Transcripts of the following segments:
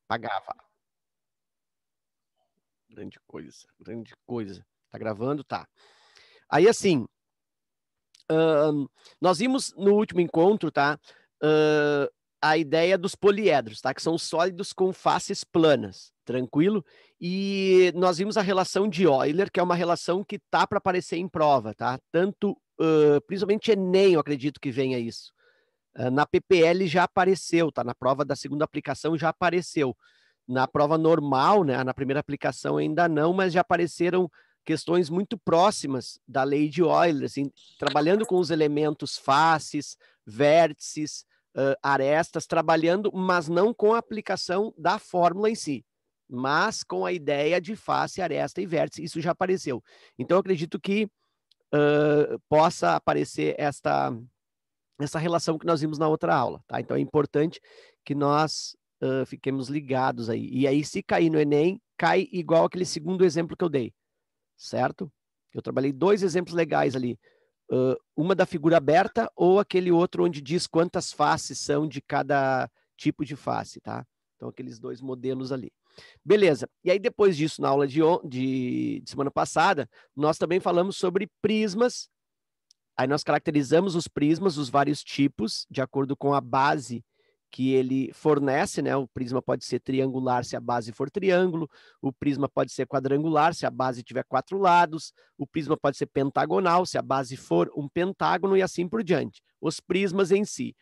Pagava. Grande coisa, grande coisa. Tá gravando? Tá. Aí, assim, nós vimos no último encontro, tá? A ideia dos poliedros, tá? Que são sólidos com faces planas, tranquilo? E nós vimos a relação de Euler, que é uma relação que tá para aparecer em prova, tá? Tanto, principalmente Enem, eu acredito que venha isso. Na PPL já apareceu, tá? Na prova da segunda aplicação já apareceu. Na prova normal, né? Na primeira aplicação ainda não, mas já apareceram questões muito próximas da lei de Euler, assim, trabalhando com os elementos faces, vértices, arestas, trabalhando, mas não com a aplicação da fórmula em si, mas com a ideia de face, aresta e vértice. Isso já apareceu. Então, eu acredito que possa aparecer essa relação que nós vimos na outra aula, tá? Então, é importante que nós fiquemos ligados aí. E aí, se cair no Enem, cai igual aquele segundo exemplo que eu dei, certo? Eu trabalhei 2 exemplos legais ali. Uma da figura aberta ou aquele outro onde diz quantas faces são de cada tipo de face, tá? Então, aqueles 2 modelos ali. Beleza. E aí, depois disso, na aula de semana passada, nós também falamos sobre prismas. Aí nós caracterizamos os prismas, os vários tipos, de acordo com a base que ele fornece, né? O prisma pode ser triangular se a base for triângulo, o prisma pode ser quadrangular se a base tiver 4 lados, o prisma pode ser pentagonal se a base for um pentágono e assim por diante. Os prismas em si.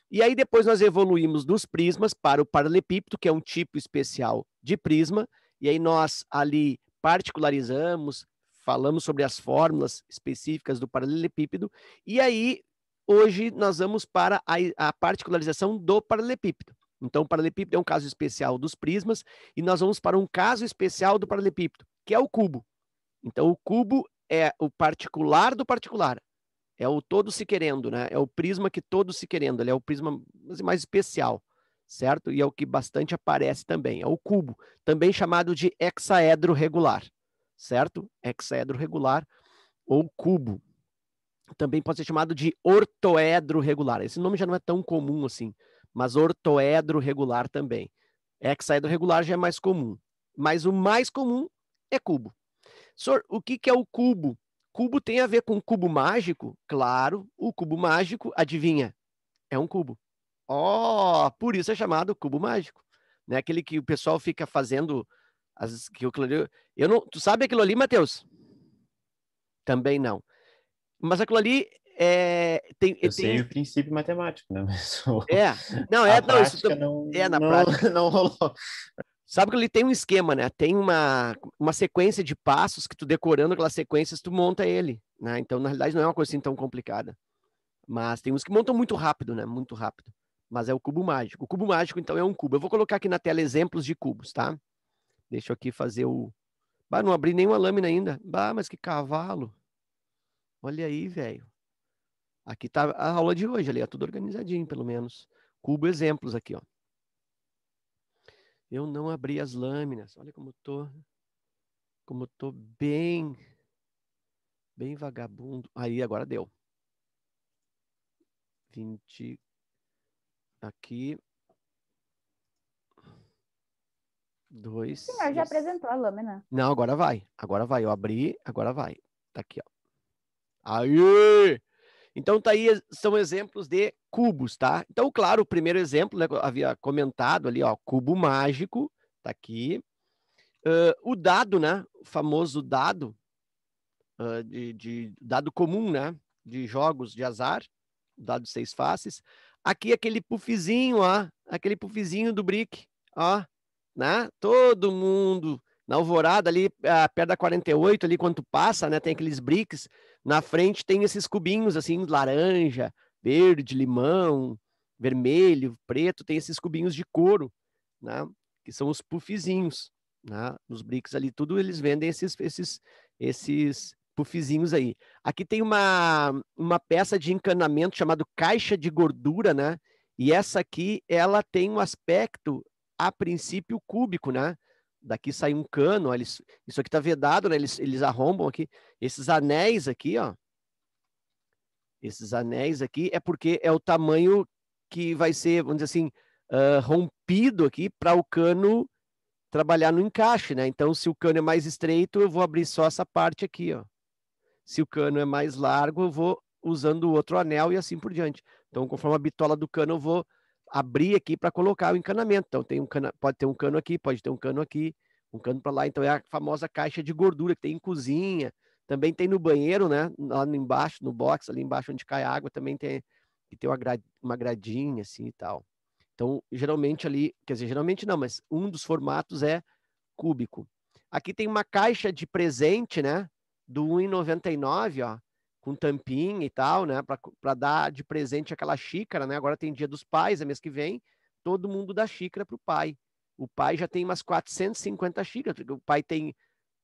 E aí depois nós evoluímos dos prismas para o paralelepípedo, que é um tipo especial de prisma, e aí nós ali particularizamos, falamos sobre as fórmulas específicas do paralelepípedo, e aí hoje nós vamos para a particularização do paralelepípedo. Então, o paralelepípedo é um caso especial dos prismas, e nós vamos para um caso especial do paralelepípedo, que é o cubo. Então, o cubo é o particular do particular. É o todo se querendo, né? É o prisma que todo se querendo. Ele é o prisma mais especial, certo? E é o que bastante aparece também. É o cubo, também chamado de hexaedro regular, certo? Hexaedro regular ou cubo. Também pode ser chamado de ortoedro regular. Esse nome já não é tão comum assim, mas ortoedro regular também. Hexaedro regular já é mais comum, mas o mais comum é cubo. Senhor, o que é o cubo? Cubo tem a ver com cubo mágico? Claro, o cubo mágico, adivinha? É um cubo. Ó, por isso é chamado cubo mágico. Né? Aquele que o pessoal fica fazendo que eu não, tu sabe aquilo ali, Matheus? Também não. Mas aquilo ali Eu sei o princípio matemático, né? Mas não, a não, isso prática não, na não, prática. não rolou. Sabe que ele tem um esquema, né? Tem uma sequência de passos que tu decorando aquelas sequências, tu monta ele, né? Então, na realidade, não é uma coisa assim tão complicada. Mas tem uns que montam muito rápido, né? Muito rápido. Mas é o cubo mágico. O cubo mágico, então, é um cubo. Eu vou colocar aqui na tela exemplos de cubos, tá? Deixa eu aqui fazer o... Bah, não abri nenhuma lâmina ainda. Bah, mas que cavalo. Olha aí, velho. Aqui tá a aula de hoje ali, ó. Tudo organizadinho, pelo menos. Cubo exemplos aqui, ó. Eu não abri as lâminas. Olha como eu tô bem vagabundo. Aí, agora deu. 20 aqui. 2. O senhor já apresentou a lâmina. Não, agora vai. Agora vai. Eu abri, agora vai. Tá aqui, ó. Aí! Então, tá aí, são exemplos de cubos, tá? Então, claro, o primeiro exemplo, né, que eu havia comentado ali, ó, cubo mágico, tá aqui. O dado, né? O famoso dado, de dado comum, né? De jogos de azar, dado 6 faces. Aqui aquele puffzinho, ó, aquele puffzinho do Brick, ó, né? Todo mundo na Alvorada ali, perto da 48 ali, quando tu passa, né? Tem aqueles bricks, na frente tem esses cubinhos assim, laranja, verde, limão, vermelho, preto, tem esses cubinhos de couro, né? Que são os puffzinhos, né? Nos bricks ali, tudo eles vendem esses puffzinhos aí. Aqui tem uma peça de encanamento chamado caixa de gordura, né? E essa aqui, ela tem um aspecto, a princípio, cúbico, né? Daqui sai um cano, ó, isso aqui tá vedado, né? Eles arrombam aqui. Esses anéis aqui, ó. Esses anéis aqui é porque é o tamanho que vai ser, vamos dizer assim, rompido esculpido aqui para o cano trabalhar no encaixe, né? Então, se o cano é mais estreito, eu vou abrir só essa parte aqui, ó. Se o cano é mais largo, eu vou usando o outro anel e assim por diante. Então, conforme a bitola do cano, eu vou abrir aqui para colocar o encanamento. Então, tem um cano, pode ter um cano aqui, pode ter um cano aqui, um cano para lá. Então, é a famosa caixa de gordura que tem em cozinha. Também tem no banheiro, né? Lá embaixo, no box, ali embaixo onde cai água, também tem uma gradinha assim e tal. Então, geralmente ali, quer dizer, geralmente não, mas um dos formatos é cúbico. Aqui tem uma caixa de presente, né? Do R$1,99, ó, com tampinha e tal, né? Para dar de presente aquela xícara, né? Agora tem Dia dos Pais, é mês que vem, todo mundo dá xícara pro pai. O pai já tem umas 450 xícaras, porque o pai tem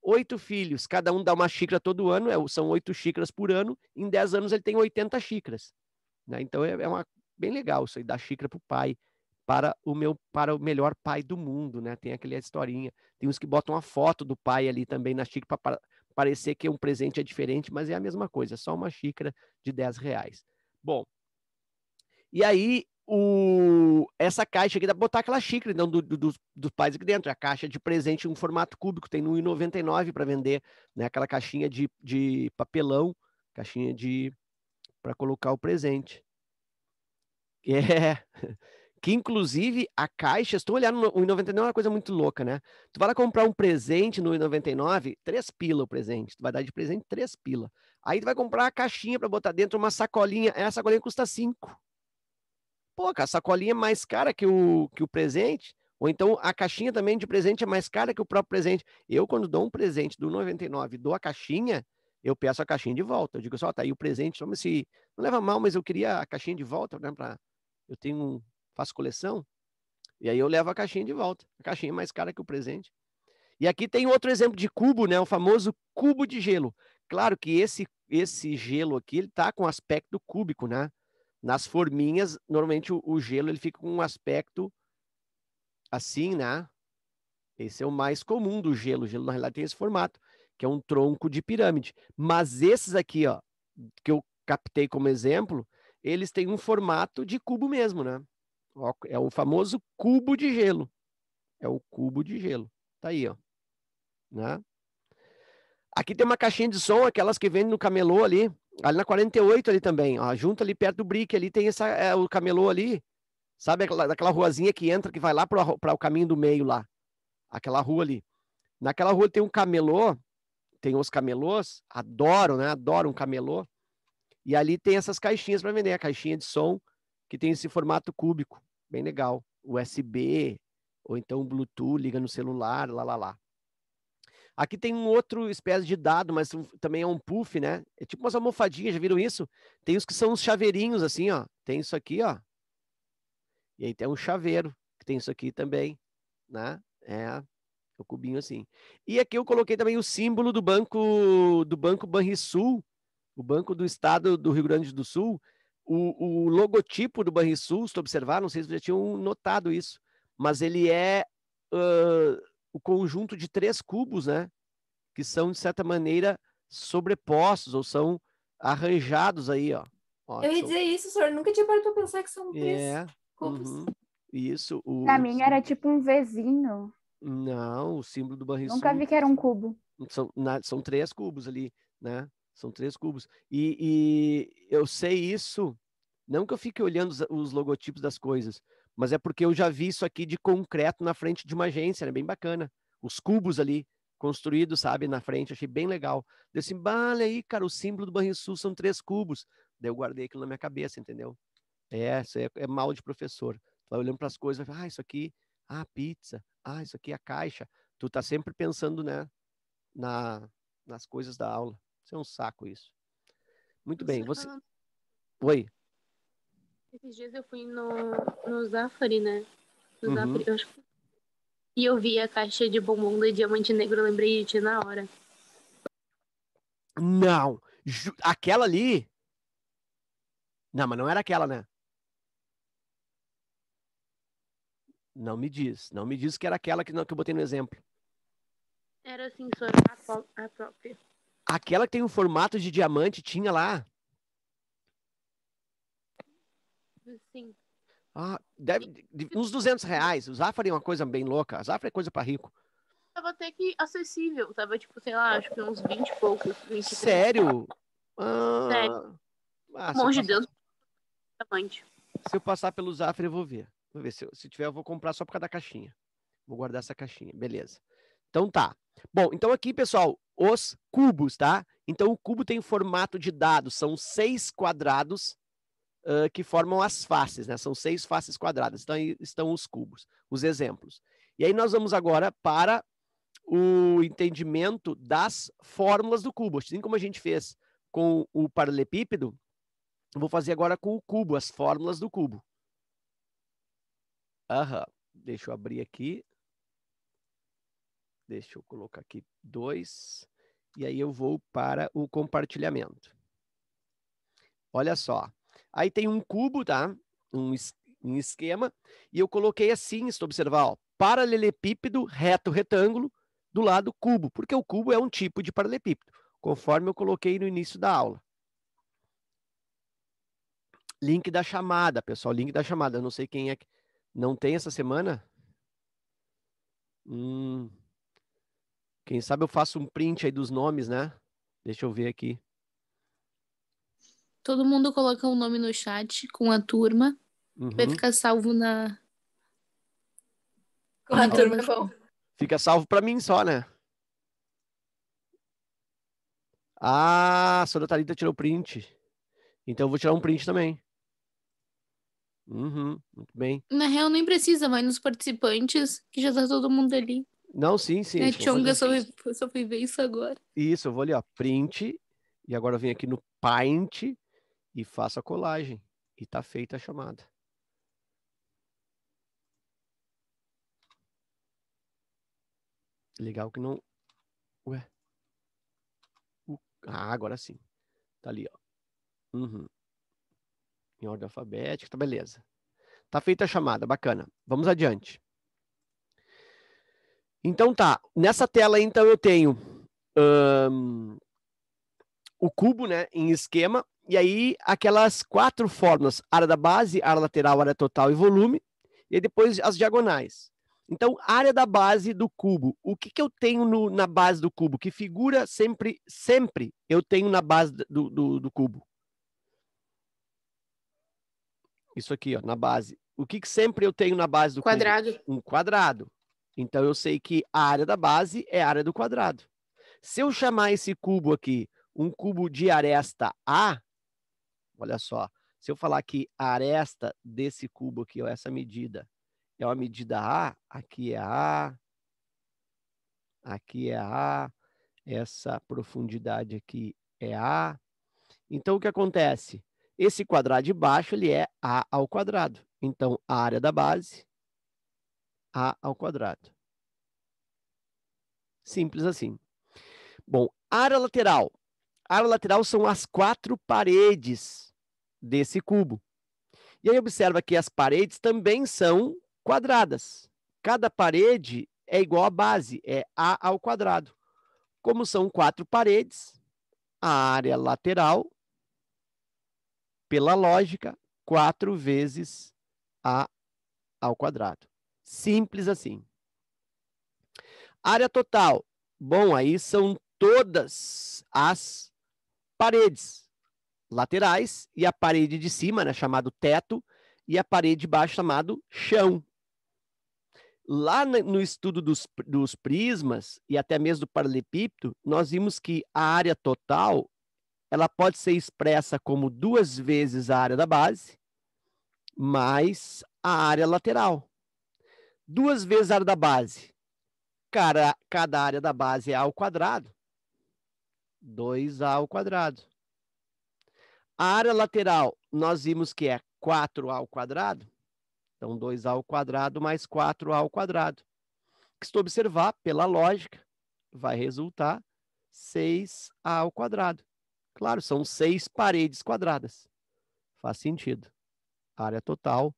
8 filhos, cada um dá uma xícara todo ano, são 8 xícaras por ano, em 10 anos ele tem 80 xícaras. Né? Então bem legal isso aí, dar xícara pro pai, para o melhor pai do mundo, né? Tem aquela historinha. Tem uns que botam uma foto do pai ali também na xícara para parecer que um presente é diferente, mas é a mesma coisa, é só uma xícara de R$10. Bom, e aí essa caixa aqui dá para botar aquela xícara então, dos pais aqui dentro. A caixa de presente em um formato cúbico, tem no R$1,99 para vender, né? Aquela caixinha de papelão, caixinha para colocar o presente. É. Que inclusive a caixa, estou olhando no R$1,99, é uma coisa muito louca, né? Tu vai lá comprar um presente no R$1,99, 3 pila o presente. Tu vai dar de presente 3 pila. Aí tu vai comprar a caixinha para botar dentro, uma sacolinha. Essa sacolinha custa 5. Pô, a sacolinha é mais cara que o presente. Ou então a caixinha também de presente é mais cara que o próprio presente. Eu, quando dou um presente do R$1,99, dou a caixinha, eu peço a caixinha de volta. Eu digo só, tá aí o presente, toma esse. Não leva mal, mas eu queria a caixinha de volta, né? Eu faço coleção, e aí eu levo a caixinha de volta. A caixinha é mais cara que o presente. E aqui tem outro exemplo de cubo, né? O famoso cubo de gelo. Claro que esse gelo aqui, ele tá com aspecto cúbico, né? Nas forminhas, normalmente o gelo ele fica com um aspecto assim, né? Esse é o mais comum do gelo. O gelo, na realidade, tem esse formato, que é um tronco de pirâmide. Mas esses aqui, ó, que eu captei como exemplo, eles têm um formato de cubo mesmo, né? É o famoso cubo de gelo. É o cubo de gelo. Tá aí, ó. Né? Aqui tem uma caixinha de som, aquelas que vendem no camelô ali. Ali na 48 ali também, ó. Junto ali perto do Brick, ali tem o camelô ali. Sabe daquela ruazinha que entra, que vai lá para o caminho do meio lá. Aquela rua ali. Naquela rua tem um camelô, tem os camelôs, adoro, né? Adoro um camelô. E ali tem essas caixinhas para vender, a caixinha de som, que tem esse formato cúbico, bem legal. USB, ou então Bluetooth, liga no celular, lá. Aqui tem um outro espécie de dado, mas também é um puff, né? É tipo umas almofadinhas, já viram isso? Tem os que são os chaveirinhos, assim, ó. Tem isso aqui, ó. E aí tem um chaveiro, que tem isso aqui também, né? É, o cubinho assim. E aqui eu coloquei também o símbolo do Banco Banrisul, o Banco do Estado do Rio Grande do Sul. O logotipo do Banrisul, se tu observar, não sei se vocês já tinham notado isso, mas ele é o conjunto de 3 cubos, né? Que são, de certa maneira, sobrepostos ou são arranjados aí, ó. Eu ia dizer isso, senhor. Nunca tinha parado pra pensar que são 3 cubos. Isso. Pra mim era tipo um Vzinho. Não, o símbolo do Banrisul. Nunca vi que era um cubo. São 3 cubos ali, né? São 3 cubos. E eu sei isso, não que eu fique olhando os logotipos das coisas, mas é porque eu já vi isso aqui de concreto na frente de uma agência, né? Bem bacana. Os cubos ali, construídos, sabe, na frente, achei bem legal. Deu assim, olha aí, cara, o símbolo do Banrisul são 3 cubos. Daí eu guardei aquilo na minha cabeça, entendeu? Isso é mal de professor. Tu vai olhando para as coisas, vai falar, isso aqui, pizza, isso aqui é a caixa. Tu tá sempre pensando, né, nas coisas da aula. Isso é um saco, isso. Muito bem, você... Oi. Esses dias eu fui no Zafari, né? No Zafari, Uhum. eu acho que... E eu vi a caixa de bombom da Diamante Negro, eu lembrei de ti na hora. Não! Aquela ali... Não, mas não era aquela, né? Não me diz que era aquela que eu botei no exemplo. Era assim, só a própria. Aquela que tem um formato de diamante tinha lá. Sim. Uns R$200. O Zafari é uma coisa bem louca. A Zafari é coisa para rico. Tava até que acessível. Tava, tipo, sei lá, acho que uns 20 e poucos. 23. Sério? Sério. Se Pelo amor de Deus. Se eu passar pelo Zafari, eu vou ver. Vou ver. Se tiver, eu vou comprar só por causa da caixinha. Vou guardar essa caixinha. Beleza. Então tá. Bom, então aqui, pessoal, os cubos, tá? Então o cubo tem formato de dado. São 6 quadrados que formam as faces, né? São 6 faces quadradas. Então aí estão os cubos, os exemplos. E aí nós vamos agora para o entendimento das fórmulas do cubo. Assim como a gente fez com o paralelepípedo, eu vou fazer agora com o cubo, as fórmulas do cubo. Deixa eu abrir aqui. Deixa eu colocar aqui 2. E aí eu vou para o compartilhamento. Olha só. Aí tem um cubo, tá? Um esquema. E eu coloquei assim, se tu observar, ó, paralelepípedo, reto, retângulo, do lado cubo. Porque o cubo é um tipo de paralelepípedo, conforme eu coloquei no início da aula. Link da chamada, pessoal. Link da chamada. Eu não sei quem é que não tem essa semana. Quem sabe eu faço um print aí dos nomes, né? Deixa eu ver aqui. Todo mundo coloca um nome no chat com a turma. Vai ficar salvo na... Com a turma é bom. Fica salvo para mim só, né? A Sora Thalita tirou print. Então eu vou tirar um print também. Muito bem. Na real, nem precisa, vai nos participantes, que já tá todo mundo ali. Não, sim. A Tchonga só fui ver isso agora. Isso, eu vou ali, ó, print. E agora eu venho aqui no Paint e faço a colagem. E tá feita a chamada. Legal que não... Ué. Agora sim. Tá ali, ó. Em ordem alfabética, tá beleza. Tá feita a chamada, bacana. Vamos adiante. Então tá, nessa tela então eu tenho o cubo, né, em esquema, e aí aquelas 4 fórmulas, área da base, área lateral, área total e volume, e aí depois as diagonais. Então, área da base do cubo. O que eu tenho na base do cubo? Que figura sempre eu tenho na base do cubo? Isso aqui, ó, na base. O que sempre eu tenho na base do quadrado. Cubo? Um quadrado. Então, eu sei que a área da base é a área do quadrado. Se eu chamar esse cubo aqui um cubo de aresta A, olha só, se eu falar que a aresta desse cubo aqui, ó, essa medida, é uma medida A, aqui é A, aqui é A, essa profundidade aqui é A. Então, o que acontece? Esse quadrado de baixo, ele é A ao quadrado. Então, a área da base, A ao quadrado. Simples assim. Bom, área lateral. A área lateral são as 4 paredes desse cubo. E aí, observa que as paredes também são quadradas. Cada parede é igual à base, é A ao quadrado. Como são 4 paredes, a área lateral, pela lógica, 4 vezes A ao quadrado. Simples assim. Área total. Bom, aí são todas as paredes laterais e a parede de cima, né, chamado teto, e a parede de baixo, chamado chão. Lá no estudo dos prismas e até mesmo do paralelepípedo, nós vimos que a área total ela pode ser expressa como 2 vezes a área da base mais a área lateral. 2 vezes a área da base. Cada área da base é A ao quadrado. 2A ao quadrado. A área lateral, nós vimos que é 4A ao quadrado. Então, 2A ao quadrado mais 4A ao quadrado. Que se tu observar, pela lógica, vai resultar 6A ao quadrado. Claro, são 6 paredes quadradas. Faz sentido. Área total,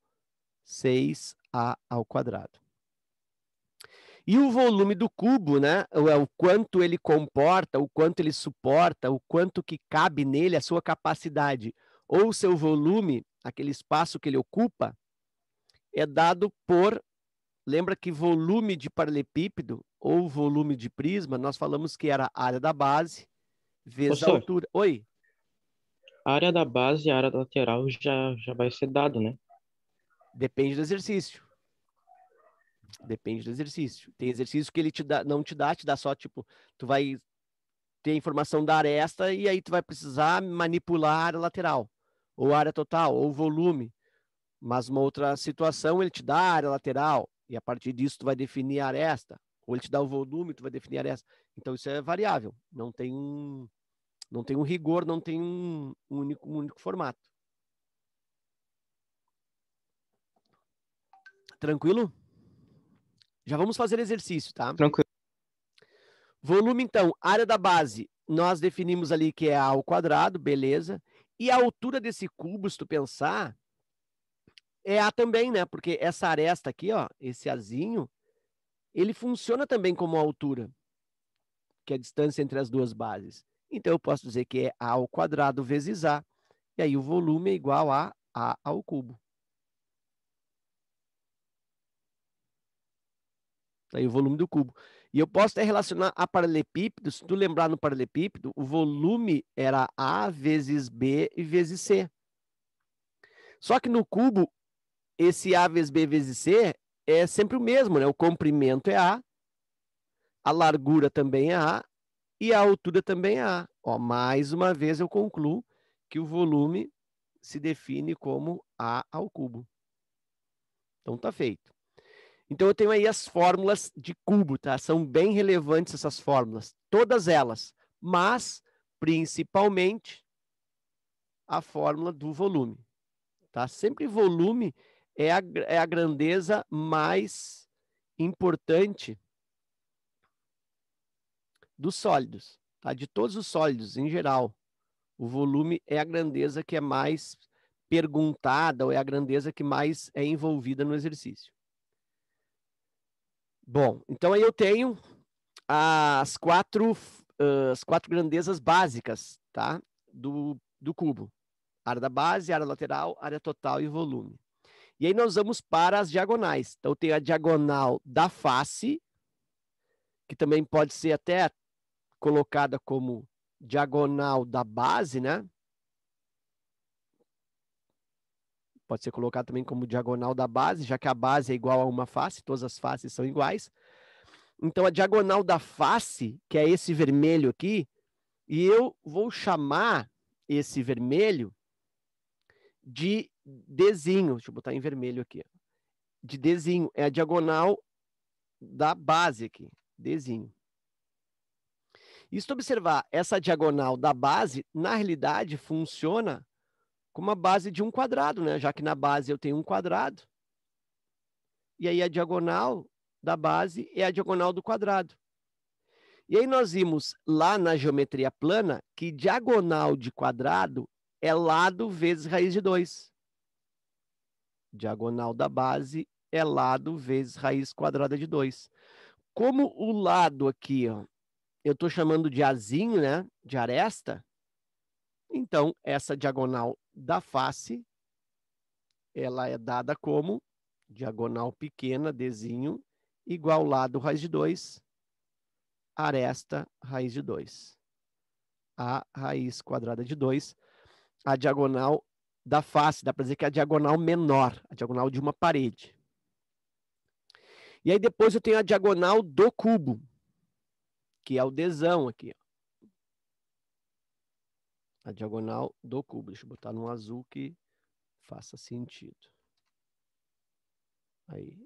6A ao quadrado. E o volume do cubo, né? O quanto ele comporta, o quanto ele suporta, o quanto que cabe nele, a sua capacidade, ou o seu volume, aquele espaço que ele ocupa, é dado por... Lembra que volume de paralelepípedo ou volume de prisma, nós falamos que era a área da base vezes a Professor, altura. Oi? a área da base e a área lateral já vai ser dado, né? Depende do exercício. Depende do exercício. Tem exercício que ele não te dá só, tipo, tu vai ter a informação da aresta e aí tu vai precisar manipular a área lateral, ou a área total, ou volume. Mas uma outra situação, ele te dá a área lateral, e a partir disso tu vai definir a aresta, ou ele te dá o volume, tu vai definir a aresta. Então isso é variável, não tem um rigor, não tem um único formato. Tranquilo? Já vamos fazer exercício, tá? Tranquilo. Volume, então, área da base, nós definimos ali que é A ao quadrado, beleza. E a altura desse cubo, se tu pensar, é A também, né? Porque essa aresta aqui, ó, esse Azinho, ele funciona também como altura, que é a distância entre as duas bases. Então, eu posso dizer que é A ao quadrado vezes A. E aí o volume é igual a A ao cubo. Aí o volume do cubo. E eu posso até relacionar a paralelepípedo, se tu lembrar no paralelepípedo, o volume era A vezes B e vezes C. Só que no cubo, esse A vezes B vezes C é sempre o mesmo, né? O comprimento é A largura também é A e a altura também é A. Ó, mais uma vez eu concluo que o volume se define como A ao cubo. Então tá feito. Então eu tenho aí as fórmulas de cubo, tá? São bem relevantes essas fórmulas, todas elas, mas principalmente a fórmula do volume, tá? Sempre volume é a grandeza mais importante dos sólidos, tá? De todos os sólidos em geral, o volume é a grandeza que é mais perguntada ou é a grandeza que mais é envolvida no exercício. Bom, então aí eu tenho as quatro grandezas básicas, tá? Do cubo. Área da base, área lateral, área total e volume. E aí nós vamos para as diagonais. Então eu tenho a diagonal da face, que também pode ser até colocada como diagonal da base, né? Pode ser colocado também como diagonal da base, já que a base é igual a uma face, todas as faces são iguais. Então, a diagonal da face, que é esse vermelho aqui, e eu vou chamar esse vermelho de Dzinho. Deixa eu botar em vermelho aqui. De Dzinho. É a diagonal da base aqui. Dzinho. E se tu observar, essa diagonal da base, na realidade, funciona como a base de um quadrado, né? Já que na base eu tenho um quadrado. E aí a diagonal da base é a diagonal do quadrado. E aí nós vimos lá na geometria plana que diagonal de quadrado é lado vezes raiz de 2. Diagonal da base é lado vezes raiz quadrada de 2. Como o lado aqui, ó, eu estou chamando de Azinho, né? De aresta. Então, essa diagonal da face, ela é dada como diagonal pequena, Dzinho, igual lado raiz de 2, aresta raiz de 2. A raiz quadrada de 2, a diagonal da face, dá para dizer que é a diagonal menor, a diagonal de uma parede. E aí depois eu tenho a diagonal do cubo, que é o Dzão aqui. A diagonal do cubo. Deixa eu botar num azul que faça sentido. Aí.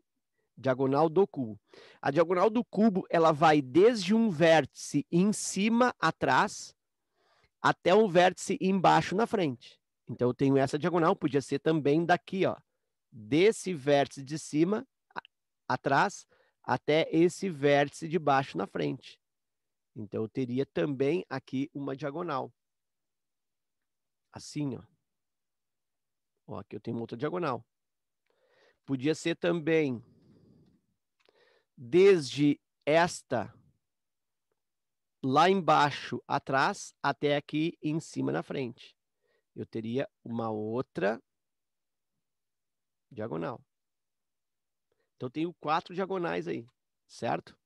Diagonal do cubo. A diagonal do cubo, ela vai desde um vértice em cima, atrás, até um vértice embaixo, na frente. Então, eu tenho essa diagonal, podia ser também daqui, ó. Desse vértice de cima, atrás, até esse vértice de baixo, na frente. Então, eu teria também aqui uma diagonal. Assim, ó. Ó, aqui eu tenho uma outra diagonal. Podia ser também desde esta lá embaixo atrás até aqui em cima na frente. Eu teria uma outra diagonal. Então, eu tenho 4 diagonais aí, certo?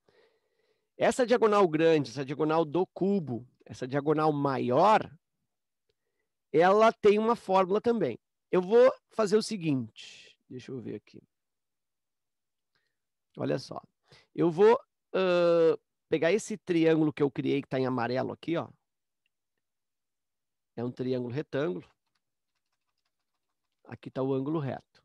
Essa diagonal grande, essa diagonal do cubo, essa diagonal maior, ela tem uma fórmula também. Eu vou fazer o seguinte, deixa eu ver aqui. Olha só. Eu vou pegar esse triângulo que eu criei, que está em amarelo aqui, ó. É um triângulo retângulo. Aqui está o ângulo reto.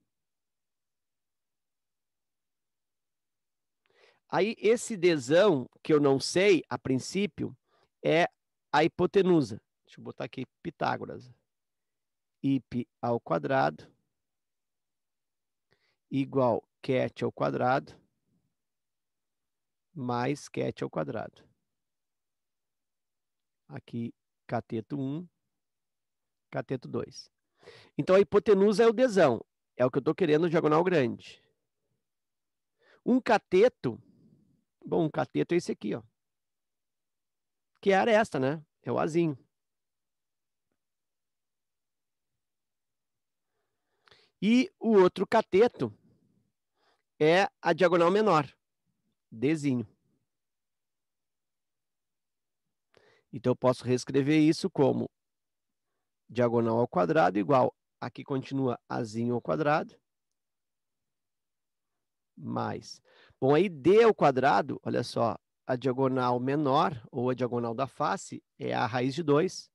Aí, esse Dzão, que eu não sei, a princípio, é a hipotenusa. Deixa eu botar aqui Pitágoras. Hip ao quadrado igual cat ao quadrado mais cat ao quadrado. Aqui, cateto 1, cateto 2. Então, a hipotenusa é o Dzão. É o que eu estou querendo, diagonal grande. Um cateto, bom, um cateto é esse aqui, ó. Que é a aresta, né? É o azinho. E o outro cateto é a diagonal menor, Dzinho. Então, eu posso reescrever isso como diagonal ao quadrado igual, aqui continua azinho ao quadrado, mais. Bom, aí D ao quadrado, olha só, a diagonal menor, ou a diagonal da face, é a raiz de 2.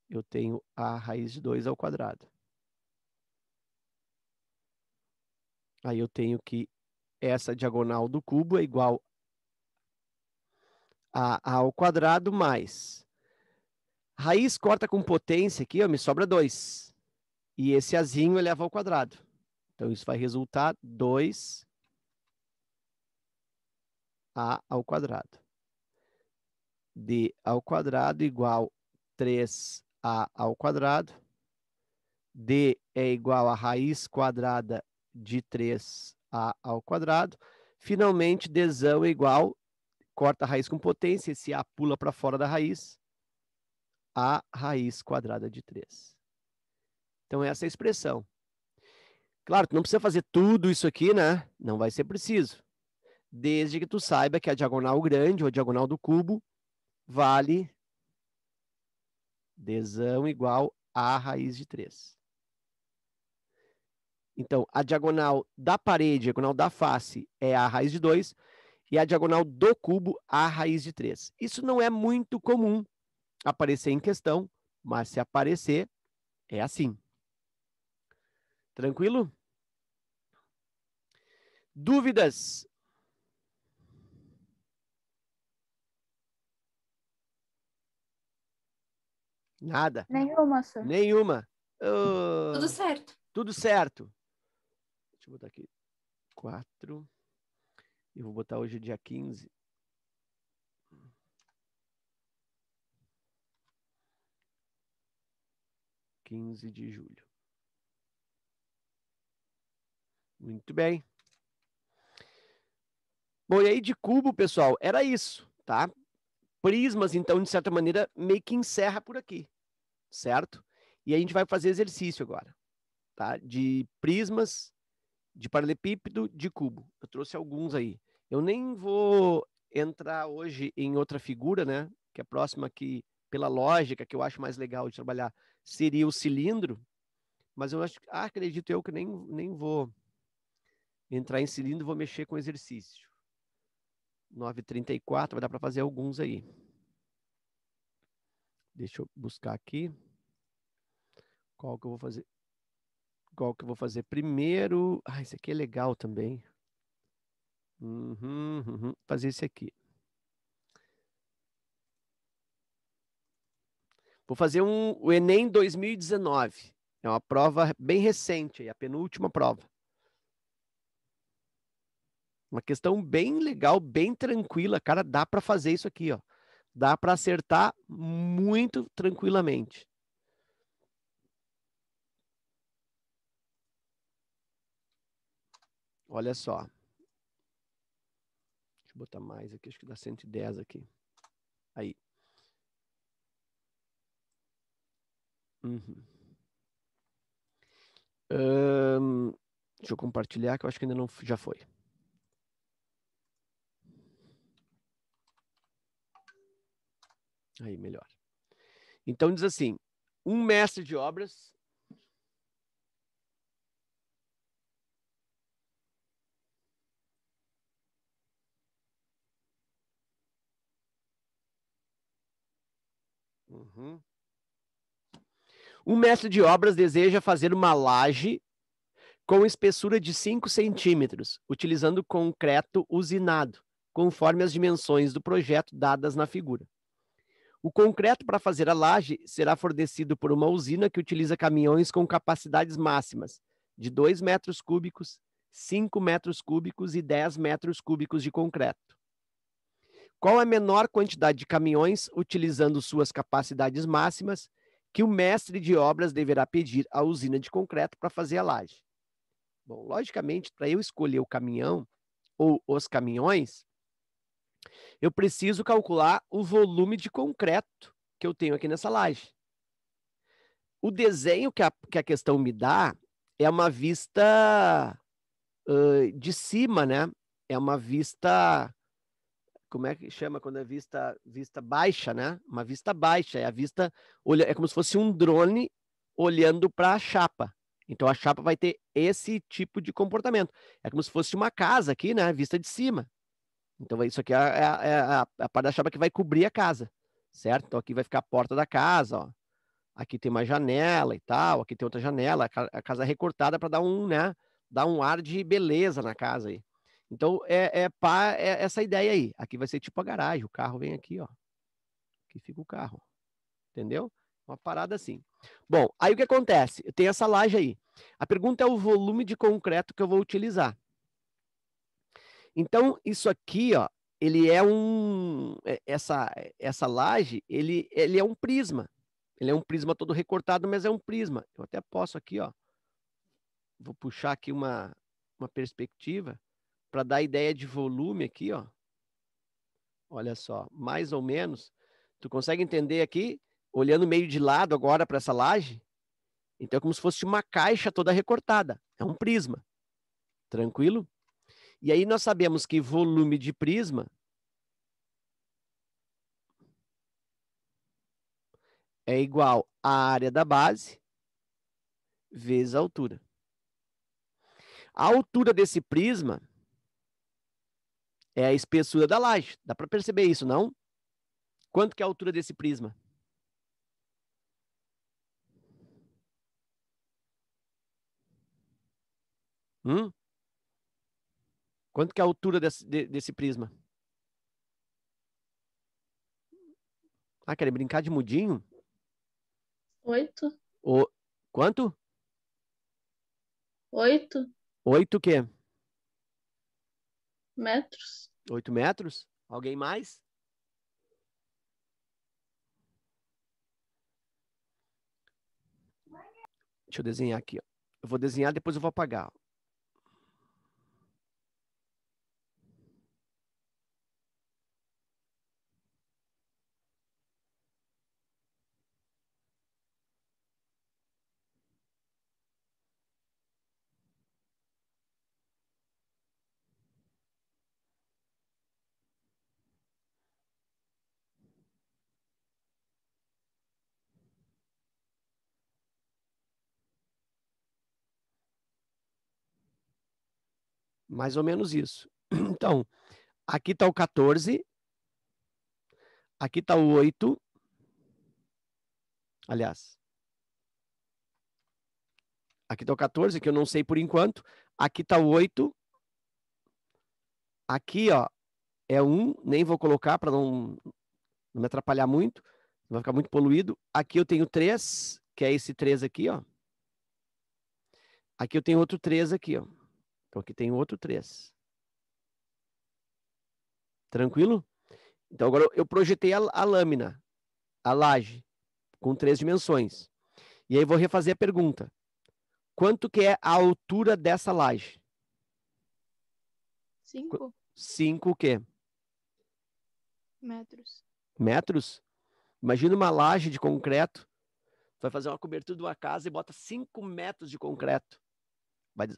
Eu tenho a raiz de 2 ao quadrado. Aí eu tenho que essa diagonal do cubo é igual a ao quadrado mais. Raiz corta com potência aqui, ó, me sobra 2. E esse azinho eleva ao quadrado. Então, isso vai resultar 2a ao quadrado. D ao quadrado igual 3a ao quadrado. D é igual a raiz quadrada de 3a ao quadrado. Finalmente, Dzão é igual, corta a raiz com potência, esse a pula para fora da raiz, a raiz quadrada de 3. Então, essa é a expressão. Claro, tu não precisa fazer tudo isso aqui, né? Não vai ser preciso. Desde que tu saiba que a diagonal grande, ou a diagonal do cubo, vale Dzão igual a raiz de 3. Então, a diagonal da parede, a diagonal da face, é a raiz de 2, e a diagonal do cubo, a raiz de 3. Isso não é muito comum aparecer em questão, mas se aparecer, é assim. Tranquilo? Dúvidas? Nada? Nenhuma, senhor. Nenhuma. Tudo certo. Tudo certo. Deixa eu botar aqui. 4. Eu vou botar hoje dia 15. De julho. Muito bem. Bom, e aí de cubo, pessoal, era isso, tá? Prismas, então, de certa maneira, meio que encerra por aqui, certo? E a gente vai fazer exercício agora, tá? De prismas, de paralelepípedo, de cubo. Eu trouxe alguns aí. Eu nem vou entrar hoje em outra figura, né? Que é a próxima que, pela lógica, que eu acho mais legal de trabalhar, seria o cilindro. Mas eu acho, acredito eu que nem vou entrar em cilindro, vou mexer com exercício. 9h34, vai dar para fazer alguns aí. Deixa eu buscar aqui. Qual que eu vou fazer? Qual que eu vou fazer primeiro? Ah, esse aqui é legal também. Fazer esse aqui. Vou fazer o Enem 2019. É uma prova bem recente, a penúltima prova. Uma questão bem legal, bem tranquila. Cara, dá para fazer isso aqui, ó. Dá para acertar muito tranquilamente. Olha só. Deixa eu botar mais aqui, acho que dá 110 aqui. Aí. Deixa eu compartilhar, que eu acho que ainda não já foi. Aí, melhor. Então, diz assim, um mestre de obras... Uhum. Um mestre de obras deseja fazer uma laje com espessura de 5 centímetros, utilizando concreto usinado, conforme as dimensões do projeto dadas na figura. O concreto para fazer a laje será fornecido por uma usina que utiliza caminhões com capacidades máximas de 2 metros cúbicos, 5 metros cúbicos e 10 metros cúbicos de concreto. Qual a menor quantidade de caminhões, utilizando suas capacidades máximas, que o mestre de obras deverá pedir à usina de concreto para fazer a laje? Bom, logicamente, para eu escolher o caminhão ou os caminhões, eu preciso calcular o volume de concreto que eu tenho aqui nessa laje. O desenho que a questão me dá é uma vista de cima, né? É uma vista... Como é que chama quando é vista baixa, né? Uma vista baixa, é a vista, é como se fosse um drone olhando para a chapa. Então a chapa vai ter esse tipo de comportamento. É como se fosse uma casa aqui, né? Vista de cima. Então isso aqui é a parte da chapa que vai cobrir a casa, certo? Então aqui vai ficar a porta da casa, ó. Aqui tem uma janela e tal, aqui tem outra janela. A casa é recortada para dar né? Dar um ar de beleza na casa aí. Então, é essa ideia aí. Aqui vai ser tipo a garagem. O carro vem aqui, ó. Aqui fica o carro. Entendeu? Uma parada assim. Bom, aí o que acontece? Eu tenho essa laje aí. A pergunta é o volume de concreto que eu vou utilizar. Então, isso aqui, ó, ele é essa laje, ele é um prisma. Ele é um prisma todo recortado, mas é um prisma. Eu até posso aqui, ó. Vou puxar aqui uma perspectiva para dar ideia de volume aqui, ó. Olha só, mais ou menos. Tu consegue entender aqui, olhando meio de lado agora para essa laje? Então é como se fosse uma caixa toda recortada. É um prisma. Tranquilo? E aí nós sabemos que volume de prisma é igual à área da base vezes a altura. A altura desse prisma é a espessura da laje. Dá para perceber isso, não? Quanto que é a altura desse prisma? Quanto que é a altura desse prisma? Ah, querem brincar de mudinho? 8. Quanto? 8 8 o quê? metros. 8 metros? Alguém mais? Deixa eu desenhar aqui, ó. Eu vou desenhar, depois eu vou apagar, ó. Mais ou menos isso. Então, aqui está o 14. Aqui está o 8. Aliás, aqui está o 14, que eu não sei por enquanto. Aqui está o 8. Aqui, ó, é 1. Nem vou colocar para não me atrapalhar muito. Não vai ficar muito poluído. Aqui eu tenho 3, que é esse 3 aqui, ó. Aqui eu tenho outro 3 aqui, ó. Então aqui tem outro 3. Tranquilo? Então agora eu projetei a lâmina, a laje, com 3 dimensões. E aí vou refazer a pergunta. Quanto que é a altura dessa laje? 5 5 o quê? metros. Metros? Imagina uma laje de concreto. Vai fazer uma cobertura de uma casa e bota 5 metros de concreto.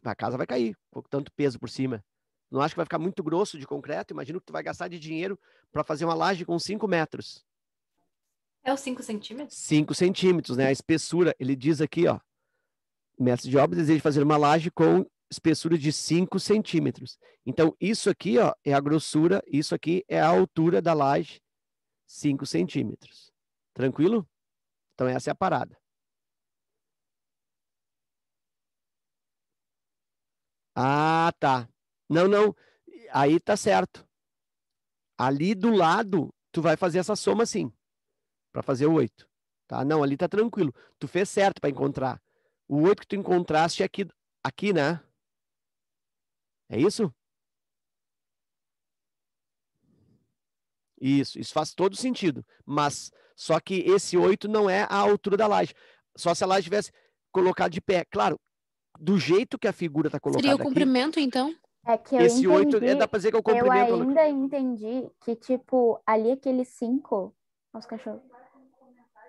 A casa vai cair, com tanto peso por cima. Não acho que vai ficar muito grosso de concreto? Imagina que tu vai gastar de dinheiro para fazer uma laje com 5 metros. É os 5 centímetros? 5 centímetros, né? A espessura, ele diz aqui, ó, o mestre de obras deseja fazer uma laje com espessura de 5 centímetros. Então, isso aqui, ó, é a grossura, isso aqui é a altura da laje, 5 centímetros. Tranquilo? Então, essa é a parada. Ah, tá. Não, não. Aí tá certo. Ali do lado, tu vai fazer essa soma assim, para fazer o 8. Tá? Não, ali tá tranquilo. Tu fez certo para encontrar. O 8 que tu encontraste é aqui, né? É isso? Isso faz todo sentido. Mas só que esse 8 não é a altura da laje. Só se a laje tivesse colocado de pé. Claro, do jeito que a figura está colocada Seria o aqui, comprimento, então? É que eu esse 8 entendi, dá para dizer que é o eu comprimento. ainda entendi que, tipo, ali aqueles 5... Olha os cachorros.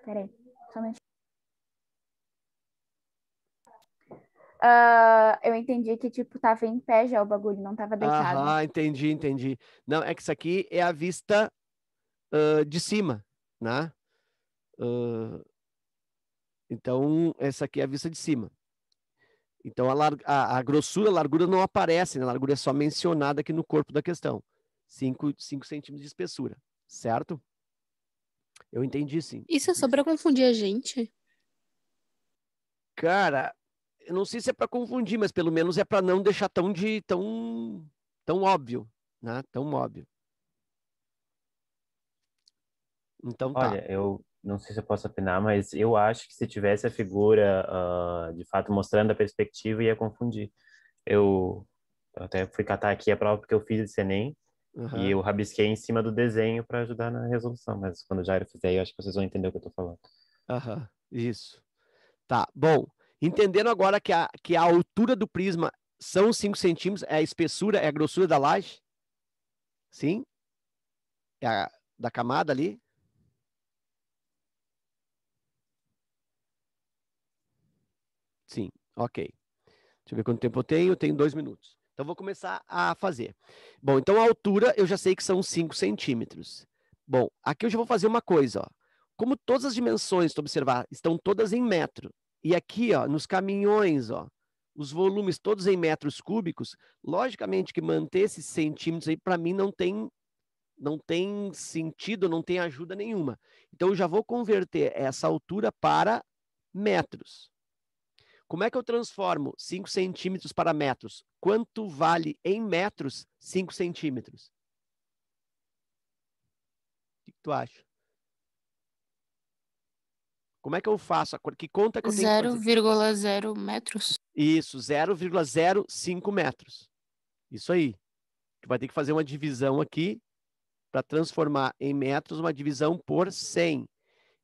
Peraí, somente. Eu entendi que, tipo, tava em pé já o bagulho, não tava deitado. Aham, entendi. Não, é que isso aqui é a vista de cima, né? Então, essa aqui é a vista de cima. Então, a grossura, a largura não aparece, né? A largura é só mencionada aqui no corpo da questão. 5 centímetros de espessura, certo? Eu entendi, sim. Isso é só pra confundir a gente? Cara, eu não sei se é para confundir, mas pelo menos é para não deixar tão óbvio, né? Tão óbvio. Então tá. Olha, eu não sei se eu posso opinar, mas eu acho que se tivesse a figura, de fato, mostrando a perspectiva, ia confundir. Eu até fui catar aqui a prova porque eu fiz esse Enem e eu rabisquei em cima do desenho para ajudar na resolução, mas quando já eu fizer, eu acho que vocês vão entender o que eu tô falando. Isso. Tá, bom. Entendendo agora que a altura do prisma são 5 centímetros, é a espessura, é a grossura da laje? Sim? É da camada ali? Sim, ok. Deixa eu ver quanto tempo eu tenho. Eu tenho 2 minutos. Então, vou começar a fazer. Bom, então a altura eu já sei que são 5 centímetros. Bom, aqui eu já vou fazer uma coisa, ó. Como todas as dimensões, tu observar, estão todas em metro. E aqui, ó, nos caminhões, ó, os volumes todos em metros cúbicos, logicamente que manter esses centímetros aí, para mim, não tem sentido, não tem ajuda nenhuma. Então, eu já vou converter essa altura para metros. Como é que eu transformo 5 centímetros para metros? Quanto vale em metros 5 centímetros? O que tu acha? Como é que eu faço? Que conta que eu tenho que fazer? 0,0 metros? Isso, 0,05 metros. Isso aí. Tu vai ter que fazer uma divisão aqui para transformar em metros uma divisão por 100.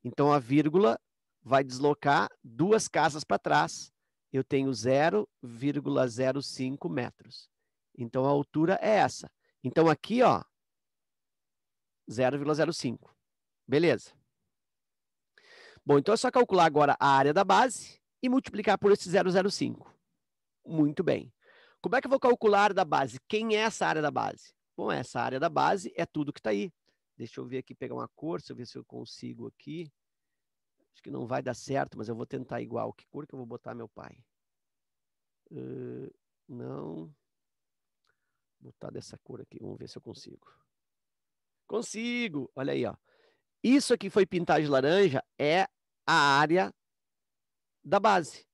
Então, a vírgula vai deslocar 2 casas para trás. Eu tenho 0,05 metros. Então, a altura é essa. Então, aqui, ó, 0,05. Beleza. Bom, então é só calcular agora a área da base e multiplicar por esse 0,05. Muito bem. Como é que eu vou calcular a área da base? Quem é essa área da base? Bom, essa área da base é tudo que está aí. Deixa eu ver aqui, pegar uma cor, deixa eu ver se eu consigo aqui. Acho que não vai dar certo, mas eu vou tentar igual. Que cor que eu vou botar, meu pai? Não. Vou botar dessa cor aqui, vamos ver se eu consigo. Consigo! Olha aí, ó. Isso aqui foi pintar de laranja, é a área da base.